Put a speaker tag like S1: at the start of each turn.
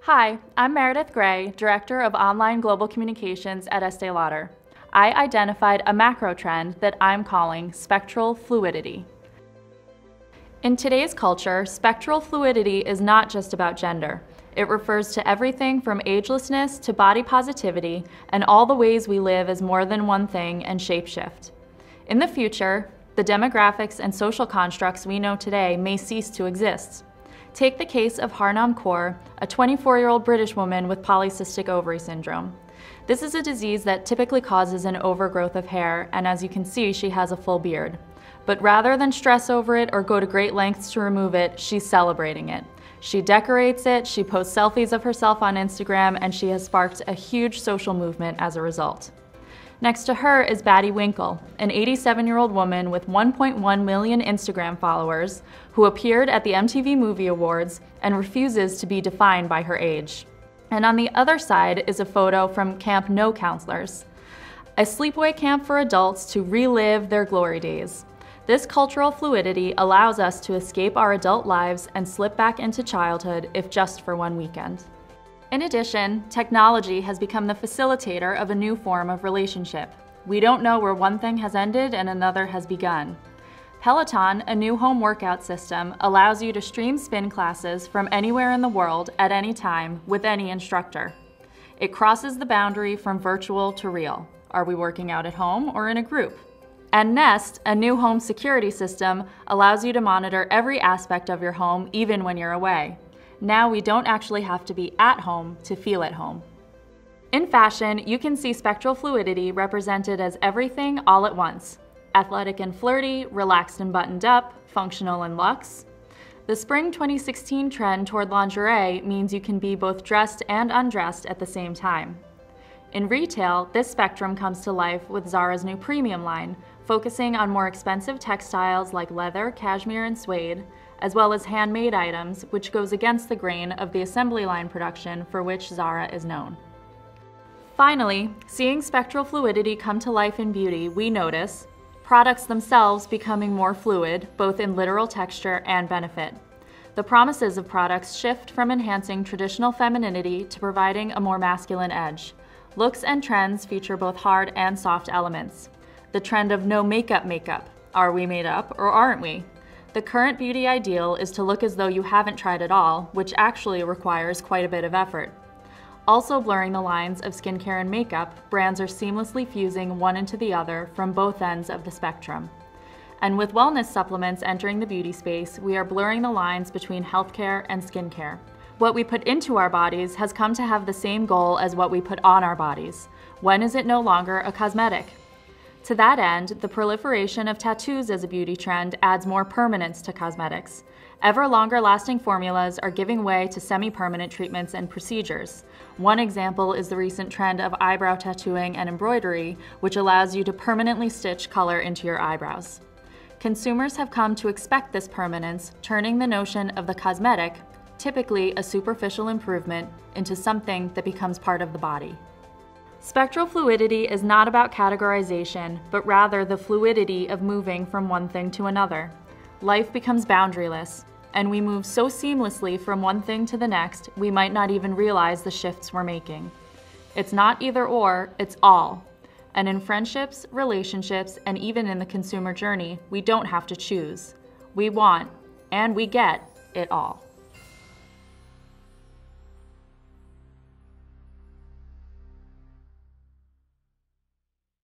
S1: Hi, I'm Meredith Gray, Director of Online Global Communications at Estee Lauder. I identified a macro trend that I'm calling spectral fluidity. In today's culture, spectral fluidity is not just about gender. It refers to everything from agelessness to body positivity and all the ways we live as more than one thing and shapeshift. In the future, the demographics and social constructs we know today may cease to exist. Take the case of Harnam Kaur, a 24-year-old British woman with polycystic ovary syndrome. This is a disease that typically causes an overgrowth of hair, and as you can see, she has a full beard. But rather than stress over it or go to great lengths to remove it, she's celebrating it. She decorates it, she posts selfies of herself on Instagram, and she has sparked a huge social movement as a result. Next to her is Batty Winkle, an 87-year-old woman with 1.1 million Instagram followers who appeared at the MTV Movie Awards and refuses to be defined by her age. And on the other side is a photo from Camp No Counselors, a sleepaway camp for adults to relive their glory days. This cultural fluidity allows us to escape our adult lives and slip back into childhood, if just for one weekend. In addition, technology has become the facilitator of a new form of relationship. We don't know where one thing has ended and another has begun. Peloton, a new home workout system, allows you to stream spin classes from anywhere in the world at any time with any instructor. It crosses the boundary from virtual to real. Are we working out at home or in a group? And Nest, a new home security system, allows you to monitor every aspect of your home even when you're away. Now we don't actually have to be at home to feel at home. In fashion, you can see spectral fluidity represented as everything all at once. Athletic and flirty, relaxed and buttoned up, functional and luxe. The spring 2016 trend toward lingerie means you can be both dressed and undressed at the same time. In retail, this spectrum comes to life with Zara's new premium line, focusing on more expensive textiles like leather, cashmere, and suede, as well as handmade items, which goes against the grain of the assembly line production for which Zara is known. Finally, seeing spectral fluidity come to life in beauty, we notice products themselves becoming more fluid, both in literal texture and benefit. The promises of products shift from enhancing traditional femininity to providing a more masculine edge. Looks and trends feature both hard and soft elements. The trend of no makeup. Are we made up or aren't we? The current beauty ideal is to look as though you haven't tried it all, which actually requires quite a bit of effort. Also blurring the lines of skincare and makeup, brands are seamlessly fusing one into the other from both ends of the spectrum. And with wellness supplements entering the beauty space, we are blurring the lines between healthcare and skincare. What we put into our bodies has come to have the same goal as what we put on our bodies. When is it no longer a cosmetic? To that end, the proliferation of tattoos as a beauty trend adds more permanence to cosmetics. Ever longer lasting formulas are giving way to semi-permanent treatments and procedures. One example is the recent trend of eyebrow tattooing and embroidery, which allows you to permanently stitch color into your eyebrows. Consumers have come to expect this permanence, turning the notion of the cosmetic, typically a superficial improvement, into something that becomes part of the body. Spectral fluidity is not about categorization, but rather the fluidity of moving from one thing to another. Life becomes boundaryless, and we move so seamlessly from one thing to the next, we might not even realize the shifts we're making. It's not either or, it's all. And in friendships, relationships, and even in the consumer journey, we don't have to choose. We want, and we get, it all.